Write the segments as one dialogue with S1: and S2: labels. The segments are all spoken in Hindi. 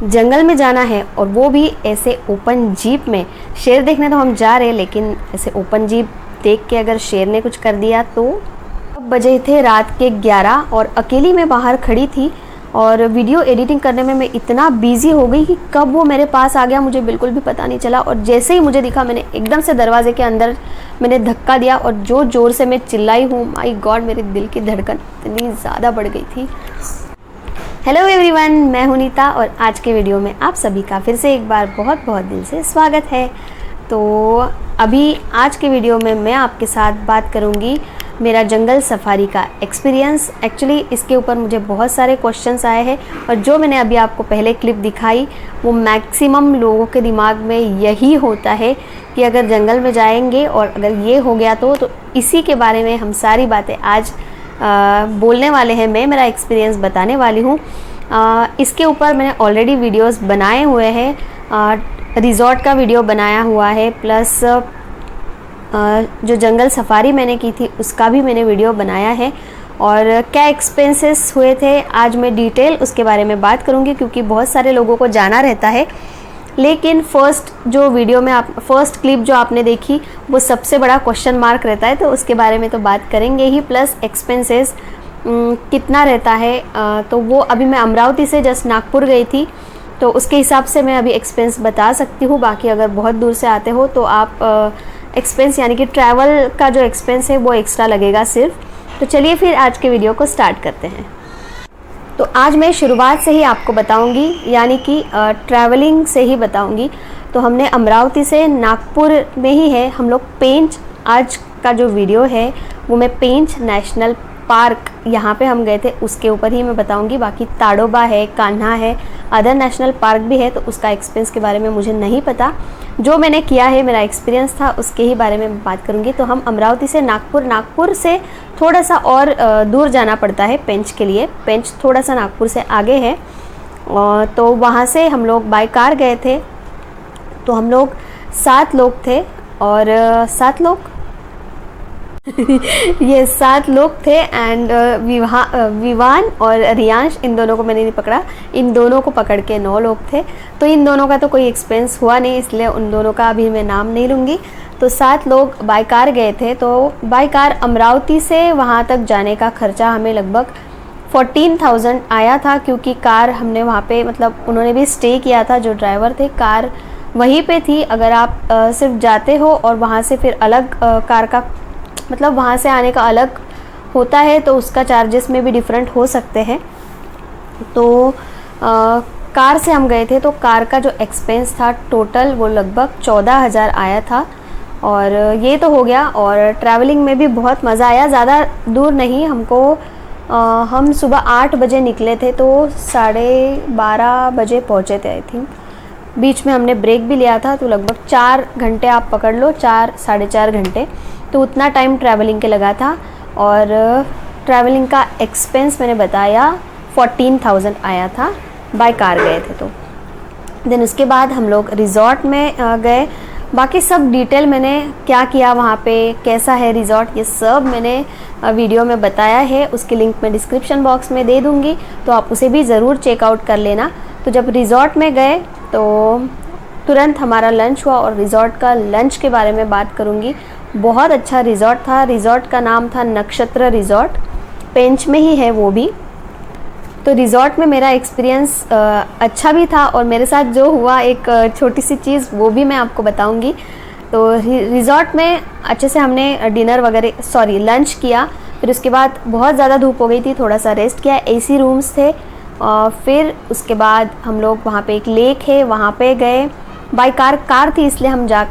S1: जंगल में जाना है और वो भी ऐसे ओपन जीप में। शेर देखने तो हम जा रहे हैं, लेकिन ऐसे ओपन जीप देख के अगर शेर ने कुछ कर दिया तो। अब बजे थे रात के 11 और अकेली मैं बाहर खड़ी थी और वीडियो एडिटिंग करने में मैं इतना बिजी हो गई कि कब वो मेरे पास आ गया मुझे बिल्कुल भी पता नहीं चला। और जैसे ही मुझे दिखा मैंने एकदम से दरवाजे के अंदर मैंने धक्का दिया और जो ज़ोर से मैं चिल्लाई हूँ, माय गॉड, मेरे दिल की धड़कन इतनी ज़्यादा बढ़ गई थी। हेलो एवरीवन, मैं हूं नीता और आज के वीडियो में आप सभी का फिर से एक बार बहुत बहुत दिल से स्वागत है। तो अभी आज के वीडियो में मैं आपके साथ बात करूंगी मेरा जंगल सफारी का एक्सपीरियंस। एक्चुअली इसके ऊपर मुझे बहुत सारे क्वेश्चंस आए हैं और जो मैंने अभी आपको पहले क्लिप दिखाई वो मैक्सिमम लोगों के दिमाग में यही होता है कि अगर जंगल में जाएंगे और अगर ये हो गया तो इसी के बारे में हम सारी बातें आज बोलने वाले हैं। मैं मेरा एक्सपीरियंस बताने वाली हूँ। इसके ऊपर मैंने ऑलरेडी वीडियोस बनाए हुए हैं। रिज़ॉर्ट का वीडियो बनाया हुआ है, प्लस जो जंगल सफारी मैंने की थी उसका भी मैंने वीडियो बनाया है। और क्या एक्सपेंसेस हुए थे आज मैं डिटेल उसके बारे में बात करूँगी, क्योंकि बहुत सारे लोगों को जाना रहता है। लेकिन फर्स्ट जो वीडियो में फर्स्ट क्लिप जो आपने देखी वो सबसे बड़ा क्वेश्चन मार्क रहता है, तो उसके बारे में तो बात करेंगे ही। प्लस एक्सपेंसेस कितना रहता है, तो वो अभी मैं अमरावती से जस्ट नागपुर गई थी तो उसके हिसाब से मैं अभी एक्सपेंस बता सकती हूँ। बाकी अगर बहुत दूर से आते हो तो आप एक्सपेंस यानी कि ट्रैवल का जो एक्सपेंस है वो एक्स्ट्रा लगेगा सिर्फ। तो चलिए फिर आज के वीडियो को स्टार्ट करते हैं। तो आज मैं शुरुआत से ही आपको बताऊंगी, यानी कि ट्रैवलिंग से ही बताऊंगी। तो हमने अमरावती से नागपुर में ही है हम लोग पेंच। आज का जो वीडियो है वो मैं पेंच नेशनल पार्क यहाँ पे हम गए थे उसके ऊपर ही मैं बताऊंगी। बाकी ताडोबा है, कान्हा है, अदर नेशनल पार्क भी है, तो उसका एक्सपेंस के बारे में मुझे नहीं पता। जो मैंने किया है मेरा एक्सपीरियंस था उसके ही बारे में बात करूंगी। तो हम अमरावती से नागपुर से थोड़ा सा और दूर जाना पड़ता है पेंच के लिए। पेंच थोड़ा सा नागपुर से आगे है। तो वहाँ से हम लोग बाय कार गए थे। तो हम लोग 7 लोग थे और 7 लोग ये 7 लोग थे। एंड विवान और रियांश, इन दोनों को मैंने नहीं पकड़ा, इन दोनों को पकड़ के 9 लोग थे। तो इन दोनों का तो कोई एक्सपेंस हुआ नहीं, इसलिए उन दोनों का अभी मैं नाम नहीं लूँगी। तो 7 लोग बाय कार गए थे। तो बाय कार अमरावती से वहाँ तक जाने का खर्चा हमें लगभग 14,000 आया था, क्योंकि कार हमने वहाँ पे मतलब उन्होंने भी स्टे किया था। जो ड्राइवर थे कार वहीं पे थी। अगर आप सिर्फ जाते हो और वहाँ से फिर अलग कार का मतलब वहाँ से आने का अलग होता है तो उसका चार्जेस में भी डिफरेंट हो सकते हैं। तो कार से हम गए थे तो कार का जो एक्सपेंस था टोटल वो लगभग 14,000 आया था। और ये तो हो गया। और ट्रैवलिंग में भी बहुत मज़ा आया। ज़्यादा दूर नहीं, हमको हम सुबह 8 बजे निकले थे तो 12:30 बजे पहुँचे थे आई थिंक। बीच में हमने ब्रेक भी लिया था, तो लगभग 4 घंटे आप पकड़ लो, 4-4.5 घंटे, तो उतना टाइम ट्रैवलिंग के लगा था। और ट्रैवलिंग का एक्सपेंस मैंने बताया 14,000 आया था, बाय कार गए थे। तो देन उसके बाद हम लोग रिज़ॉर्ट में गए। बाकी सब डिटेल मैंने क्या किया वहाँ पे, कैसा है रिज़ॉर्ट, ये सब मैंने वीडियो में बताया है। उसकी लिंक मैं डिस्क्रिप्शन बॉक्स में दे दूँगी, तो आप उसे भी ज़रूर चेकआउट कर लेना। तो जब रिज़ॉर्ट में गए तो तुरंत हमारा लंच हुआ और रिज़ॉर्ट का लंच के बारे में बात करूँगी। बहुत अच्छा रिज़ॉर्ट था। रिज़ॉर्ट का नाम था नक्षत्र रिज़ॉर्ट, पेंच में ही है वो भी। तो रिज़ॉर्ट में मेरा एक्सपीरियंस अच्छा भी था और मेरे साथ जो हुआ एक छोटी सी चीज़ वो भी मैं आपको बताऊंगी। तो रिज़ॉर्ट में अच्छे से हमने डिनर वगैरह लंच किया। फिर उसके बाद बहुत ज़्यादा धूप हो गई थी, थोड़ा सा रेस्ट किया, एसी रूम्स थे। फिर उसके बाद हम लोग वहाँ पे एक लेक है वहाँ पे गए। बाय कार थी इसलिए हम जा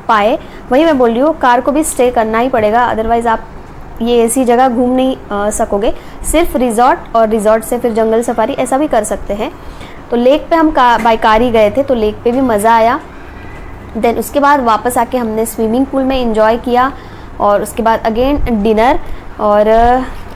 S1: पाए। वही मैं बोल रही हूँ, कार को भी स्टे करना ही पड़ेगा, अदरवाइज़ आप ये ऐसी जगह घूम नहीं सकोगे। सिर्फ रिज़ॉर्ट और रिज़ॉर्ट से फिर जंगल सफारी ऐसा भी कर सकते हैं। तो लेक पे हम बाय कार ही गए थे, तो लेक पे भी मज़ा आया। देन उसके बाद वापस आके हमने स्विमिंग पूल में इंजॉय किया और उसके बाद अगेन डिनर। और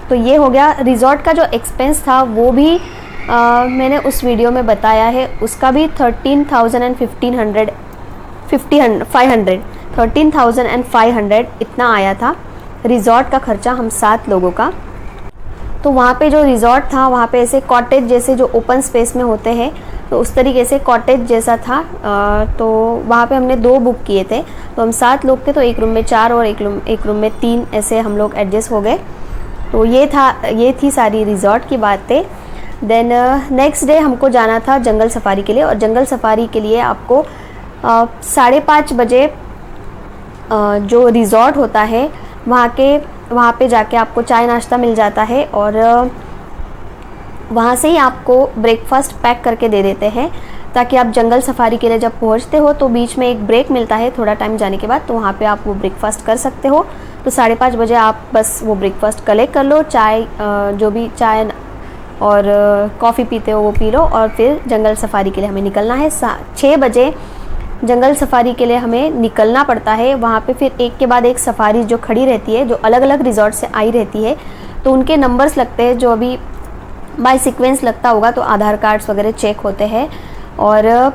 S1: तो ये हो गया। रिज़ॉर्ट का जो एक्सपेंस था वो भी मैंने उस वीडियो में बताया है, उसका भी 13,500 इतना आया था रिज़ॉर्ट का खर्चा हम 7 लोगों का। तो वहाँ पे जो रिज़ॉर्ट था वहाँ पे ऐसे कॉटेज जैसे जो ओपन स्पेस में होते हैं तो उस तरीके से कॉटेज जैसा था। तो वहाँ पे हमने 2 बुक किए थे, तो हम 7 लोग थे, तो एक रूम में 4 और एक रूम में 3 ऐसे हम लोग एडजस्ट हो गए। तो ये थी सारी रिज़ॉर्ट की बातें। देन नेक्स्ट डे हमको जाना था जंगल सफारी के लिए, और जंगल सफारी के लिए आपको 5:30 बजे जो रिज़ॉर्ट होता है वहाँ पे जाके आपको चाय नाश्ता मिल जाता है, और वहाँ से ही आपको ब्रेकफास्ट पैक करके दे देते हैं, ताकि आप जंगल सफारी के लिए जब पहुँचते हो तो बीच में एक ब्रेक मिलता है थोड़ा टाइम जाने के बाद, तो वहाँ पे आप वो ब्रेकफास्ट कर सकते हो। तो 5:30 बजे आप बस वो ब्रेकफास्ट कलेक्ट कर लो, चाय जो भी चाय और कॉफ़ी पीते हो वो पी लो, और फिर जंगल सफारी के लिए हमें निकलना है। 6 बजे जंगल सफारी के लिए हमें निकलना पड़ता है। वहाँ पे फिर एक के बाद एक सफारी जो खड़ी रहती है, जो अलग अलग रिजॉर्ट से आई रहती है, तो उनके नंबर्स लगते हैं, जो अभी बाय सीक्वेंस लगता होगा, तो आधार कार्ड्स वगैरह चेक होते हैं, और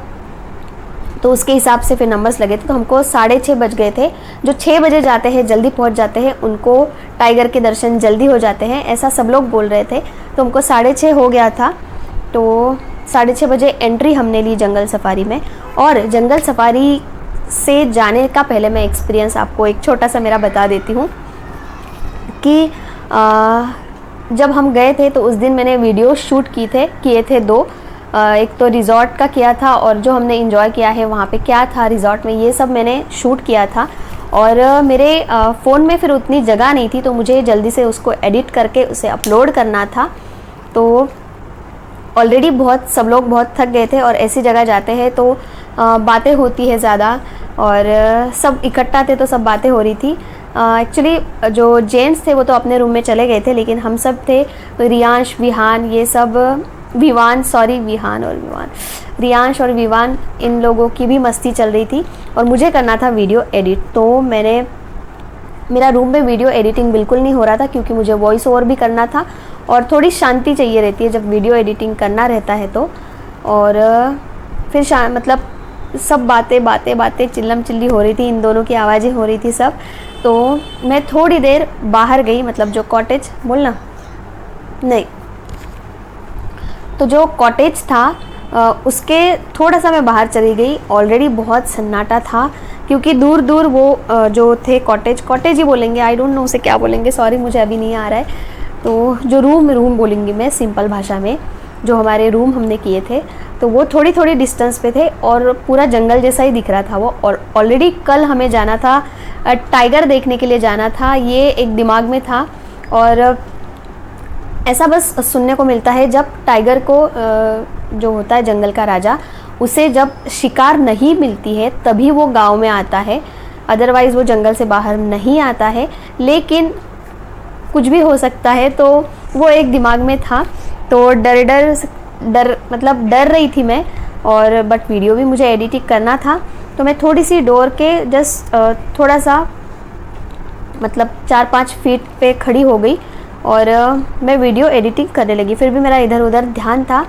S1: तो उसके हिसाब से फिर नंबर्स लगे थे। तो हमको 6:30 बज गए थे। जो 6 बजे जाते हैं, जल्दी पहुंच जाते हैं, उनको टाइगर के दर्शन जल्दी हो जाते हैं, ऐसा सब लोग बोल रहे थे। तो हमको 6:30 हो गया था, तो 6:30 बजे एंट्री हमने ली जंगल सफारी में। और जंगल सफारी से जाने का पहले मैं एक्सपीरियंस आपको एक छोटा सा मेरा बता देती हूँ कि जब हम गए थे तो उस दिन मैंने वीडियो शूट किए थे 2। एक तो रिज़ॉर्ट का किया था, और जो हमने एंजॉय किया है वहाँ पे क्या था रिज़ॉर्ट में, ये सब मैंने शूट किया था। और मेरे फ़ोन में फिर उतनी जगह नहीं थी, तो मुझे जल्दी से उसको एडिट करके उसे अपलोड करना था। तो ऑलरेडी सब लोग बहुत थक गए थे, और ऐसी जगह जाते हैं तो बातें होती है ज़्यादा, और सब इकट्ठा थे तो सब बातें हो रही थी। एक्चुअली जो जेंट्स थे वो तो अपने रूम में चले गए थे, लेकिन हम सब थे, रियांश, विहान, ये सब रियांश और विवान, इन लोगों की भी मस्ती चल रही थी, और मुझे करना था वीडियो एडिट। तो मेरा रूम में वीडियो एडिटिंग बिल्कुल नहीं हो रहा था, क्योंकि मुझे वॉइस ओवर भी करना था, और थोड़ी शांति चाहिए रहती है जब वीडियो एडिटिंग करना रहता है तो। और फिर मतलब सब बातें चिल्लम चिल्ली हो रही थी, इन दोनों की आवाज़ें हो रही थी सब। तो मैं थोड़ी देर बाहर गई, मतलब जो कॉटेज बोलना नहीं, तो जो कॉटेज था उसके थोड़ा सा मैं बाहर चली गई। ऑलरेडी बहुत सन्नाटा था, क्योंकि दूर दूर वो जो थे कॉटेज ही बोलेंगे, आई डोंट नो उसे क्या बोलेंगे, सॉरी मुझे अभी नहीं आ रहा है। तो जो रूम बोलेंगी मैं सिंपल भाषा में, जो हमारे रूम हमने किए थे, तो वो थोड़ी डिस्टेंस पे थे, और पूरा जंगल जैसा ही दिख रहा था वो। और ऑलरेडी कल हमें जाना था टाइगर देखने के लिए जाना था, ये एक दिमाग में था। और ऐसा बस सुनने को मिलता है, जब टाइगर को जो होता है जंगल का राजा, उसे जब शिकार नहीं मिलती है तभी वो गांव में आता है, अदरवाइज़ वो जंगल से बाहर नहीं आता है। लेकिन कुछ भी हो सकता है, तो वो एक दिमाग में था। तो डर रही थी मैं, और बट वीडियो भी मुझे एडिटिंग करना था। तो मैं थोड़ी सी डोर के जस्ट थोड़ा सा मतलब 4-5 फीट पे खड़ी हो गई, और मैं वीडियो एडिटिंग करने लगी। फिर भी मेरा इधर उधर ध्यान था,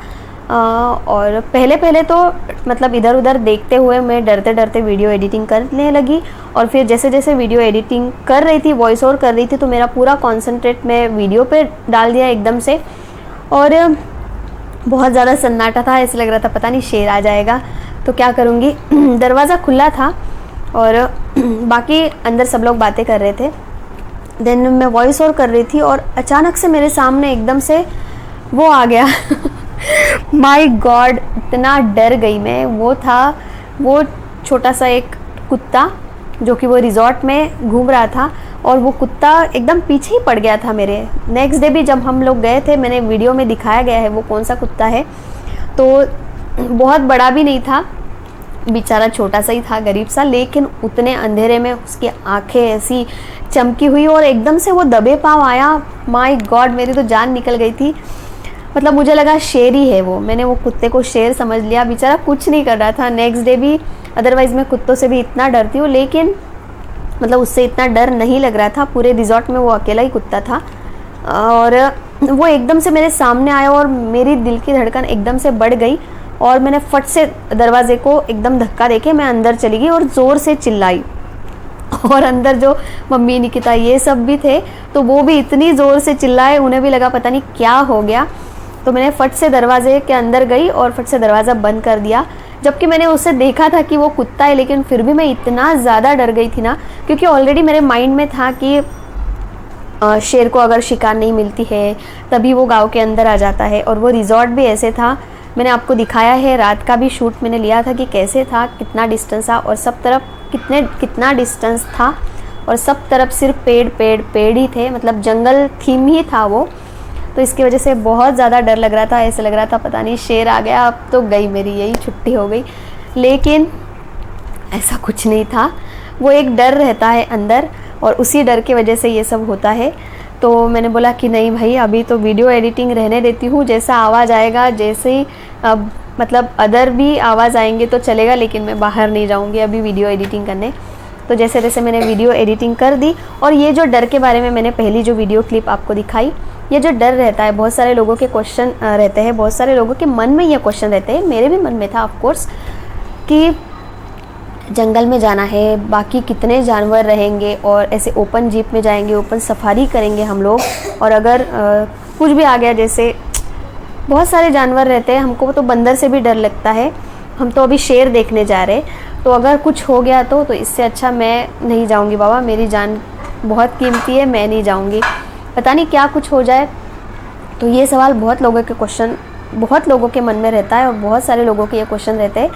S1: और पहले तो मतलब इधर उधर देखते हुए मैं डरते वीडियो एडिटिंग करने लगी। और फिर जैसे वीडियो एडिटिंग कर रही थी, वॉइस ओवर कर रही थी, तो मेरा पूरा कॉन्सेंट्रेट मैं वीडियो पे डाल दिया एकदम से। और बहुत ज़्यादा सन्नाटा था, ऐसे लग रहा था पता नहीं शेर आ जाएगा, तो क्या करूँगी। दरवाज़ा खुला था, और बाकी अंदर सब लोग बातें कर रहे थे। देन मैं वॉइस ओवर कर रही थी, और अचानक से मेरे सामने एकदम से वो आ गया। माय गॉड, इतना डर गई मैं। वो छोटा सा एक कुत्ता, जो कि वो रिज़ॉर्ट में घूम रहा था, और वो कुत्ता एकदम पीछे ही पड़ गया था मेरे। नेक्स्ट डे भी जब हम लोग गए थे, मैंने वीडियो में दिखाया गया है वो कौन सा कुत्ता है। तो बहुत बड़ा भी नहीं था, बेचारा छोटा सा ही था, गरीब सा, लेकिन उतने अंधेरे में उसकी आंखें ऐसी चमकी हुई, और एकदम से वो दबे पाँव आया। माय गॉड, मेरी तो जान निकल गई थी। मतलब मुझे लगा शेर ही है वो, मैंने वो कुत्ते को शेर समझ लिया। बेचारा कुछ नहीं कर रहा था नेक्स्ट डे भी, अदरवाइज़ मैं कुत्तों से भी इतना डरती हूँ, लेकिन मतलब उससे इतना डर नहीं लग रहा था। पूरे रिज़ॉर्ट में वो अकेला ही कुत्ता था, और वो एकदम से मेरे सामने आया, और मेरी दिल की धड़कन एकदम से बढ़ गई, और मैंने फट से दरवाजे को एकदम धक्का देके मैं अंदर चली गई, और ज़ोर से चिल्लाई। और अंदर जो मम्मी, निकिता, ये सब भी थे, तो वो भी इतनी ज़ोर से चिल्लाए, उन्हें भी लगा पता नहीं क्या हो गया। तो मैंने फट से दरवाजे के अंदर गई और फट से दरवाज़ा बंद कर दिया, जबकि मैंने उसे देखा था कि वो कुत्ता है, लेकिन फिर भी मैं इतना ज़्यादा डर गई थी ना, क्योंकि ऑलरेडी मेरे माइंड में था कि शेर को अगर शिकार नहीं मिलती है तभी वो गांव के अंदर आ जाता है। और वो रिजॉर्ट भी ऐसे था, मैंने आपको दिखाया है, रात का भी शूट मैंने लिया था कि कैसे था, कितना डिस्टेंस था और सब तरफ कितना डिस्टेंस था और सब तरफ सिर्फ पेड़ पेड़ पेड़ ही थे, मतलब जंगल थीम ही था वो। तो इसकी वजह से बहुत ज़्यादा डर लग रहा था, ऐसे लग रहा था पता नहीं शेर आ गया अब तो गई मेरी यही छुट्टी हो गई, लेकिन ऐसा कुछ नहीं था। वो एक डर रहता है अंदर और उसी डर की वजह से ये सब होता है। तो मैंने बोला कि नहीं भाई, अभी तो वीडियो एडिटिंग रहने देती हूँ, जैसा आवाज़ आएगा, जैसे ही मतलब अदर भी आवाज़ आएंगे तो चलेगा, लेकिन मैं बाहर नहीं जाऊँगी अभी वीडियो एडिटिंग करने। तो जैसे जैसे मैंने वीडियो एडिटिंग कर दी, और ये जो डर के बारे में मैंने पहली जो वीडियो क्लिप आपको दिखाई, ये जो डर रहता है, बहुत सारे लोगों के क्वेश्चन रहते हैं, बहुत सारे लोगों के मन में ये क्वेश्चन रहते हैं, मेरे भी मन में था ऑफ कोर्स, कि जंगल में जाना है, बाकी कितने जानवर रहेंगे और ऐसे ओपन जीप में जाएंगे, ओपन सफारी करेंगे हम लोग, और अगर कुछ भी आ गया, जैसे बहुत सारे जानवर रहते हैं, हमको तो बंदर से भी डर लगता है, हम तो अभी शेर देखने जा रहे, तो अगर कुछ हो गया तो इससे अच्छा मैं नहीं जाऊंगी बाबा, मेरी जान बहुत कीमती है, मैं नहीं जाऊंगी, पता नहीं क्या कुछ हो जाए। तो ये सवाल बहुत लोगों के क्वेश्चन, बहुत लोगों के मन में रहता है और बहुत सारे लोगों के ये क्वेश्चन रहते हैं,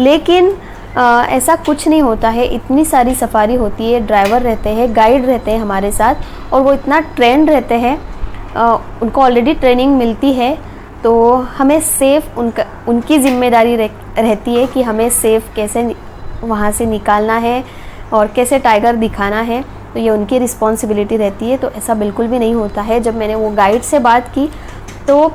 S1: लेकिन ऐसा कुछ नहीं होता है। इतनी सारी सफारी होती है, ड्राइवर रहते हैं, गाइड रहते हैं हमारे साथ, और वो इतना ट्रेंड रहते हैं, उनको ऑलरेडी ट्रेनिंग मिलती है, तो हमें सेफ़ उनकी ज़िम्मेदारी रहती है कि हमें सेफ़ कैसे वहाँ से निकालना है और कैसे टाइगर दिखाना है, तो ये उनकी रिस्पॉन्सिबिलिटी रहती है। तो ऐसा बिल्कुल भी नहीं होता है। जब मैंने वो गाइड से बात की तो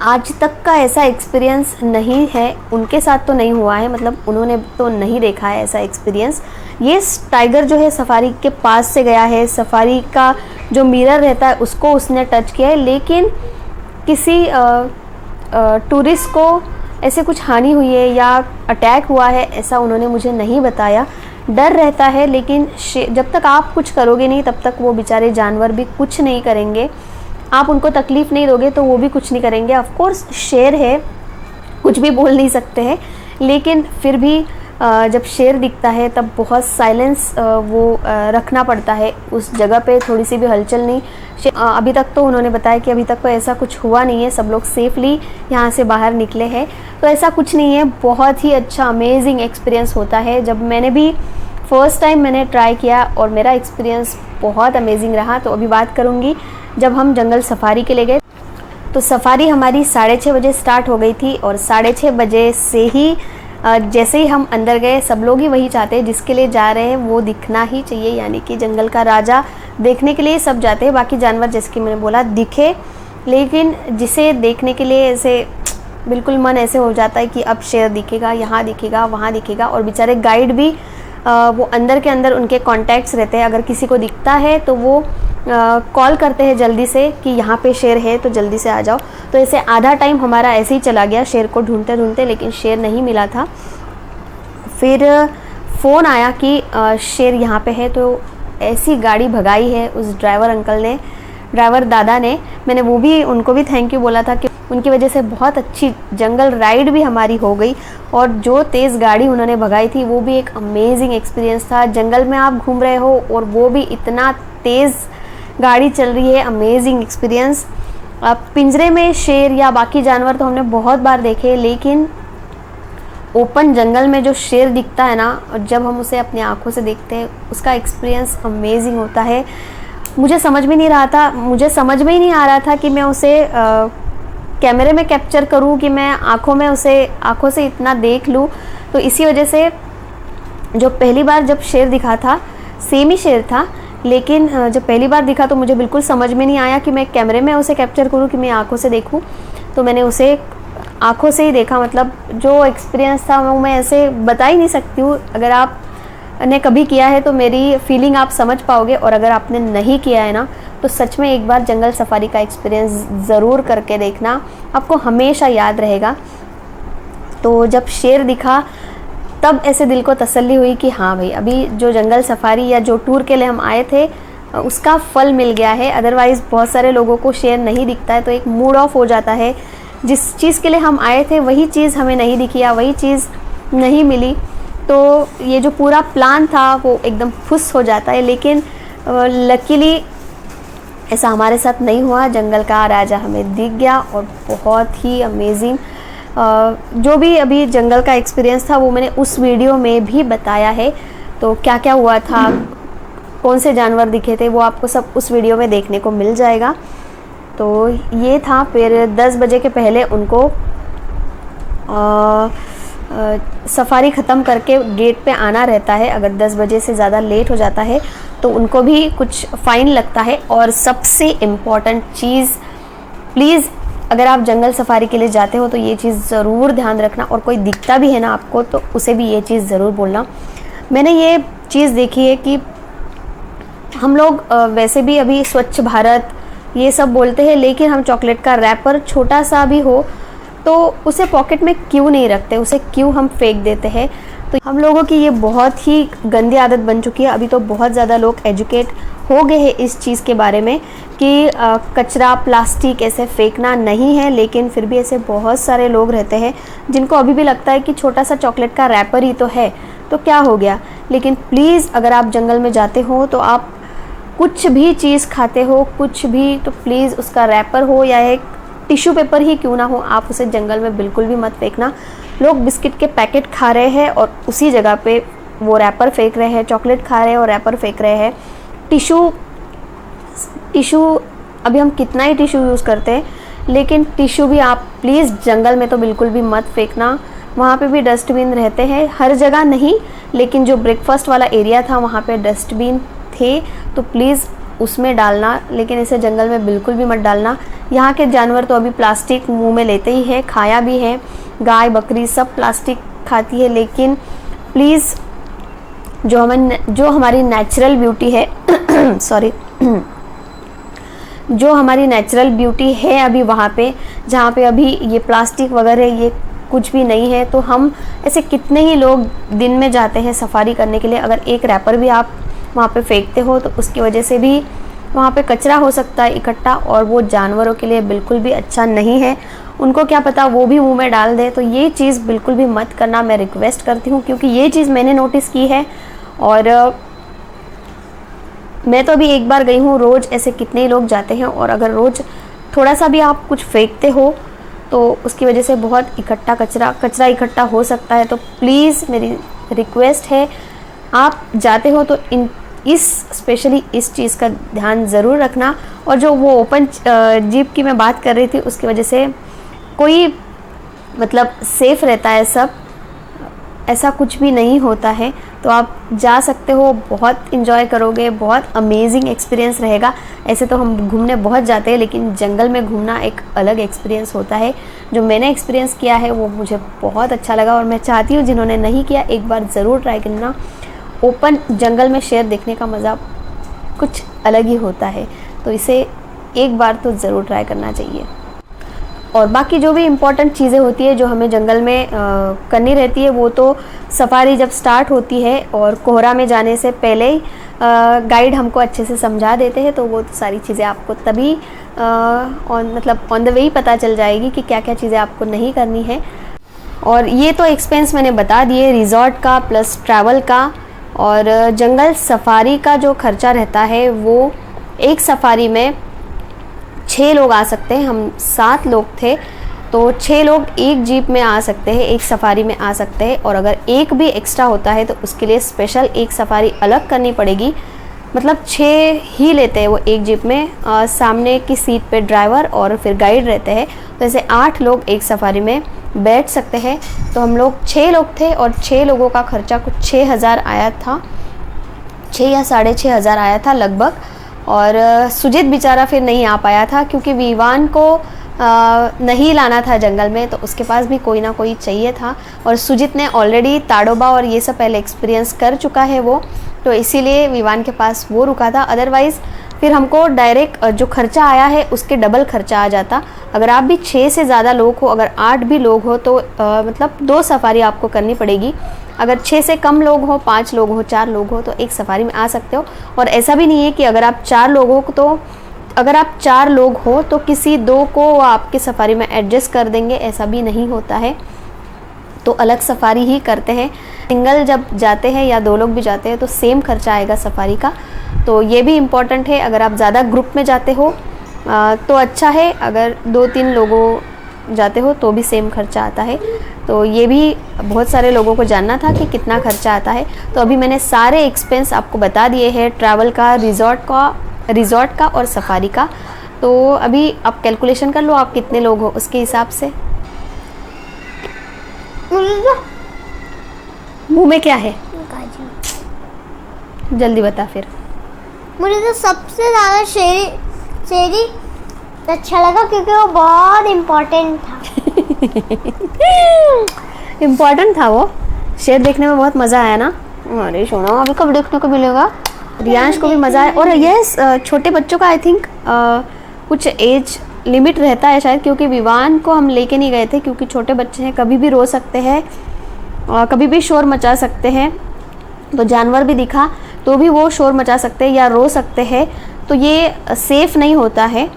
S1: आज तक का ऐसा एक्सपीरियंस नहीं है, उनके साथ तो नहीं हुआ है, मतलब उन्होंने तो नहीं देखा है ऐसा एक्सपीरियंस। ये टाइगर जो है सफारी के पास से गया है, सफारी का जो मिरर रहता है उसको उसने टच किया है, लेकिन किसी टूरिस्ट को ऐसे कुछ हानि हुई है या अटैक हुआ है ऐसा उन्होंने मुझे नहीं बताया। डर रहता है, लेकिन जब तक आप कुछ करोगे नहीं तब तक वो बेचारे जानवर भी कुछ नहीं करेंगे। आप उनको तकलीफ़ नहीं दोगे तो वो भी कुछ नहीं करेंगे। ऑफ कोर्स शेर है, कुछ भी बोल नहीं सकते हैं, लेकिन फिर भी जब शेर दिखता है तब बहुत साइलेंस वो रखना पड़ता है उस जगह पे, थोड़ी सी भी हलचल नहीं। अभी तक तो उन्होंने बताया कि अभी तक तो ऐसा कुछ हुआ नहीं है, सब लोग सेफली यहाँ से बाहर निकले हैं, तो ऐसा कुछ नहीं है। बहुत ही अच्छा अमेजिंग एक्सपीरियंस होता है। जब मैंने भी फर्स्ट टाइम मैंने ट्राई किया और मेरा एक्सपीरियंस बहुत अमेजिंग रहा। तो अभी बात करूँगी जब हम जंगल सफारी के लिए गए, तो सफारी हमारी 6:30 बजे स्टार्ट हो गई थी, और 6:30 बजे से ही जैसे ही हम अंदर गए, सब लोग ही वही चाहते हैं, जिसके लिए जा रहे हैं वो दिखना ही चाहिए, यानी कि जंगल का राजा देखने के लिए सब जाते हैं। बाकी जानवर जैसे कि मैंने बोला दिखे, लेकिन जिसे देखने के लिए ऐसे बिल्कुल मन ऐसे हो जाता है कि अब शेर दिखेगा, यहाँ दिखेगा, वहाँ दिखेगा। और बेचारे गाइड भी वो अंदर के अंदर उनके कॉन्टैक्ट्स रहते हैं, अगर किसी को दिखता है तो वो कॉल करते हैं जल्दी से कि यहाँ पे शेर है तो जल्दी से आ जाओ। तो ऐसे आधा टाइम हमारा ऐसे ही चला गया शेर को ढूंढते ढूंढते, लेकिन शेर नहीं मिला था। फिर फ़ोन आया कि शेर यहाँ पे है, तो ऐसी गाड़ी भगाई है उस ड्राइवर अंकल ने, ड्राइवर दादा ने। मैंने वो भी उनको भी थैंक यू बोला था कि उनकी वजह से बहुत अच्छी जंगल राइड भी हमारी हो गई, और जो तेज़ गाड़ी उन्होंने भगाई थी वो भी एक अमेजिंग एक्सपीरियंस था। जंगल में आप घूम रहे हो और वो भी इतना तेज़ गाड़ी चल रही है, अमेजिंग एक्सपीरियंस। पिंजरे में शेर या बाकी जानवर तो हमने बहुत बार देखे, लेकिन ओपन जंगल में जो शेर दिखता है ना, और जब हम उसे अपनी आंखों से देखते हैं उसका एक्सपीरियंस अमेजिंग होता है। मुझे समझ में नहीं ही नहीं आ रहा था कि मैं उसे कैमरे में कैप्चर करूं कि मैं आंखों से इतना देख लूं। तो इसी वजह से जो पहली बार जब शेर दिखा था, सेम ही शेर था, लेकिन जब पहली बार दिखा तो मुझे बिल्कुल समझ में नहीं आया कि मैं कैमरे में उसे कैप्चर करूं कि मैं आंखों से देखूं। तो मैंने उसे आंखों से ही देखा। मतलब जो एक्सपीरियंस था वो मैं ऐसे बता ही नहीं सकती हूँ। अगर आपने कभी किया है तो मेरी फीलिंग आप समझ पाओगे, और अगर आपने नहीं किया है ना तो सच में एक बार जंगल सफारी का एक्सपीरियंस ज़रूर करके देखना, आपको हमेशा याद रहेगा। तो जब शेर दिखा तब ऐसे दिल को तसल्ली हुई कि हाँ भाई, अभी जो जंगल सफारी या जो टूर के लिए हम आए थे उसका फल मिल गया है। अदरवाइज़ बहुत सारे लोगों को शेर नहीं दिखता है तो एक मूड ऑफ हो जाता है, जिस चीज़ के लिए हम आए थे वही चीज़ हमें नहीं दिखी या वही चीज़ नहीं मिली, तो ये जो पूरा प्लान था वो एकदम फुस हो जाता है। लेकिन लकीली ऐसा हमारे साथ नहीं हुआ, जंगल का राजा हमें दिख गया और बहुत ही अमेजिंग जो भी अभी जंगल का एक्सपीरियंस था वो मैंने उस वीडियो में भी बताया है। तो क्या क्या हुआ था, कौन से जानवर दिखे थे, वो आपको सब उस वीडियो में देखने को मिल जाएगा। तो ये था। फिर 10 बजे के पहले उनको सफारी ख़त्म करके गेट पे आना रहता है। अगर 10 बजे से ज़्यादा लेट हो जाता है तो उनको भी कुछ फ़ाइन लगता है। और सबसे इम्पॉर्टेंट चीज़, प्लीज़ अगर आप जंगल सफारी के लिए जाते हो तो ये चीज़ ज़रूर ध्यान रखना, और कोई दिखता भी है ना आपको तो उसे भी ये चीज़ ज़रूर बोलना। मैंने ये चीज़ देखी है कि हम लोग वैसे भी अभी स्वच्छ भारत ये सब बोलते हैं, लेकिन हम चॉकलेट का रैपर छोटा सा भी हो तो उसे पॉकेट में क्यों नहीं रखते, उसे क्यों हम फेंक देते हैं। तो हम लोगों की ये बहुत ही गंदी आदत बन चुकी है। अभी तो बहुत ज़्यादा लोग एजुकेट हो गए हैं इस चीज़ के बारे में कि कचरा प्लास्टिक ऐसे फेंकना नहीं है, लेकिन फिर भी ऐसे बहुत सारे लोग रहते हैं जिनको अभी भी लगता है कि छोटा सा चॉकलेट का रैपर ही तो है तो क्या हो गया। लेकिन प्लीज़ अगर आप जंगल में जाते हो तो आप कुछ भी चीज़ खाते हो, कुछ भी, तो प्लीज़ उसका रैपर हो या एक टिश्यू पेपर ही क्यों ना हो, आप उसे जंगल में बिल्कुल भी मत फेंकना। लोग बिस्किट के पैकेट खा रहे हैं और उसी जगह पे वो रैपर फेंक रहे हैं, चॉकलेट खा रहे हैं और रैपर फेंक रहे हैं। टिश्यू अभी हम कितना ही टिश्यू यूज़ करते हैं, लेकिन टिश्यू भी आप प्लीज़ जंगल में तो बिल्कुल भी मत फेंकना। वहाँ पे भी डस्टबिन रहते हैं, हर जगह नहीं, लेकिन जो ब्रेकफास्ट वाला एरिया था वहाँ पे डस्टबिन थे तो प्लीज़ उसमें डालना, लेकिन इसे जंगल में बिल्कुल भी मत डालना। यहाँ के जानवर तो अभी प्लास्टिक मुंह में लेते ही है, खाया भी है, गाय बकरी सब प्लास्टिक खाती है। लेकिन प्लीज़ जो हमारी नेचुरल ब्यूटी है सॉरी जो हमारी नेचुरल ब्यूटी है अभी वहाँ पे, जहाँ पे अभी ये प्लास्टिक वगैरह ये कुछ भी नहीं है, तो हम ऐसे कितने ही लोग दिन में जाते हैं सफारी करने के लिए। अगर एक रैपर भी आप वहाँ पे फेंकते हो तो उसकी वजह से भी वहाँ पे कचरा हो सकता है इकट्ठा, और वो जानवरों के लिए बिल्कुल भी अच्छा नहीं है। उनको क्या पता वो भी मुंह में डाल दे, तो ये चीज़ बिल्कुल भी मत करना, मैं रिक्वेस्ट करती हूँ, क्योंकि ये चीज़ मैंने नोटिस की है। और मैं तो अभी एक बार गई हूँ, रोज़ ऐसे कितने ही लोग जाते हैं, और अगर रोज़ थोड़ा सा भी आप कुछ फेंकते हो तो उसकी वजह से बहुत कचरा इकट्ठा हो सकता है। तो प्लीज़ मेरी रिक्वेस्ट है, आप जाते हो तो स्पेशली इस चीज़ का ध्यान ज़रूर रखना। और जो वो ओपन जीप की मैं बात कर रही थी उसकी वजह से कोई मतलब सेफ़ रहता है सब, ऐसा कुछ भी नहीं होता है। तो आप जा सकते हो, बहुत इन्जॉय करोगे, बहुत अमेजिंग एक्सपीरियंस रहेगा। ऐसे तो हम घूमने बहुत जाते हैं, लेकिन जंगल में घूमना एक अलग एक्सपीरियंस होता है। जो मैंने एक्सपीरियंस किया है वो मुझे बहुत अच्छा लगा, और मैं चाहती हूँ जिन्होंने नहीं किया एक बार ज़रूर ट्राई करना। ओपन जंगल में शेर देखने का मज़ा कुछ अलग ही होता है, तो इसे एक बार तो ज़रूर ट्राई करना चाहिए। और बाकी जो भी इम्पोर्टेंट चीज़ें होती है जो हमें जंगल में करनी रहती है, वो तो सफारी जब स्टार्ट होती है और कोहरा में जाने से पहले ही गाइड हमको अच्छे से समझा देते हैं, तो वो तो सारी चीज़ें आपको तभी ऑन द वे ही पता चल जाएगी कि क्या क्या चीज़ें आपको नहीं करनी है। और ये तो एक्सपेंस मैंने बता दिए, रिज़ॉर्ट का प्लस ट्रैवल का। और जंगल सफारी का जो खर्चा रहता है वो एक सफारी में 6 लोग आ सकते हैं। हम 7 लोग थे, तो 6 लोग एक जीप में आ सकते हैं, एक सफारी में आ सकते हैं। और अगर एक भी एक्स्ट्रा होता है तो उसके लिए स्पेशल एक सफारी अलग करनी पड़ेगी। मतलब 6 ही लेते हैं वो एक जीप में, सामने की सीट पे ड्राइवर और फिर गाइड रहते हैं। तो ऐसे 8 लोग एक सफारी में बैठ सकते हैं। तो हम लोग 6 लोग थे और 6 लोगों का खर्चा कुछ 6,000 आया था, 6 या 6,500 आया था लगभग। और सुजीत बेचारा फिर नहीं आ पाया था क्योंकि विवान को नहीं लाना था जंगल में, तो उसके पास भी कोई ना कोई चाहिए था। और सुजीत ने ऑलरेडी ताडोबा और ये सब पहले एक्सपीरियंस कर चुका है वो, तो इसीलिए विवान के पास वो रुका था। अदरवाइज़ फिर हमको डायरेक्ट जो खर्चा आया है उसके डबल खर्चा आ जाता। अगर आप भी 6 से ज़्यादा लोग हो, अगर 8 भी लोग हो तो मतलब 2 सफारी आपको करनी पड़ेगी। अगर 6 से कम लोग हो, 5 लोग हो, 4 लोग हो तो एक सफारी में आ सकते हो। और ऐसा भी नहीं है कि अगर आप 4 लोग हो तो किसी 2 को वो आपके सफारी में एडजस्ट कर देंगे, ऐसा भी नहीं होता है। तो अलग सफारी ही करते हैं। सिंगल जब जाते हैं या 2 लोग भी जाते हैं तो सेम खर्चा आएगा सफारी का। तो ये भी इम्पॉर्टेंट है। अगर आप ज़्यादा ग्रुप में जाते हो तो अच्छा है, अगर 2-3 लोगों जाते हो तो भी सेम खर्चा आता है। तो ये भी बहुत सारे लोगों को जानना था कि कितना खर्चा आता है। तो अभी मैंने सारे एक्सपेंस आपको बता दिए हैं, ट्रैवल का, रिज़ॉर्ट का और सफारी का। तो अभी आप कैलकुलेशन कर लो आप कितने लोग हो उसके हिसाब से। मुंह में क्या है? जल्दी बता फिर।
S2: मुझे तो सबसे ज़्यादा शेरी अच्छा लगा क्योंकि वो बहुत इम्पोर्टेंट था।
S1: इम्पोर्टेंट था वो। शेर देखने में बहुत मज़ा आया ना। अरे सोना, अभी कब देखने को मिलेगा? रियांश को भी मज़ा आया। और यस, छोटे बच्चों का आई थिंक कुछ एज लिमिट रहता है शायद, क्योंकि विवान को हम लेके नहीं गए थे क्योंकि छोटे बच्चे हैं, कभी भी रो सकते हैं, कभी भी शोर मचा सकते हैं। तो जानवर भी दिखा तो भी वो शोर मचा सकते हैं या रो सकते हैं, तो ये सेफ़ नहीं होता है।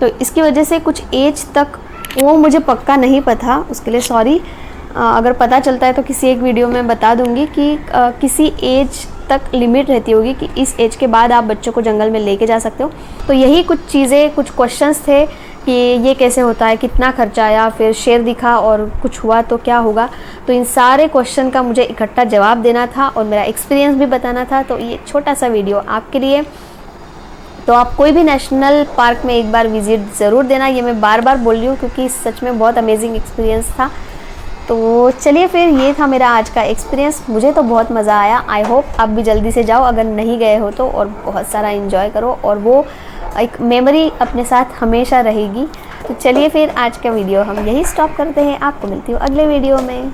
S1: तो इसकी वजह से कुछ एज तक, वो मुझे पक्का नहीं पता, उसके लिए सॉरी। अगर पता चलता है तो किसी एक वीडियो में बता दूंगी कि किसी एज तक लिमिट रहती होगी कि इस एज के बाद आप बच्चों को जंगल में लेके जा सकते हो। तो यही कुछ चीज़ें, कुछ क्वेश्चंस थे कि ये कैसे होता है, कितना खर्चा आया, फिर शेर दिखा और कुछ हुआ तो क्या होगा। तो इन सारे क्वेश्चन का मुझे इकट्ठा जवाब देना था और मेरा एक्सपीरियंस भी बताना था। तो ये छोटा सा वीडियो आपके लिए। तो आप कोई भी नेशनल पार्क में एक बार विज़िट ज़रूर देना, ये मैं बार बार बोल रही हूँ क्योंकि सच में बहुत अमेजिंग एक्सपीरियंस था। तो चलिए फिर, ये था मेरा आज का एक्सपीरियंस। मुझे तो बहुत मज़ा आया। आई होप आप भी जल्दी से जाओ अगर नहीं गए हो तो, और बहुत सारा एंजॉय करो, और वो एक मेमोरी अपने साथ हमेशा रहेगी। तो चलिए फिर आज का वीडियो हम यही स्टॉप करते हैं। आपको मिलती हूँ अगले वीडियो में।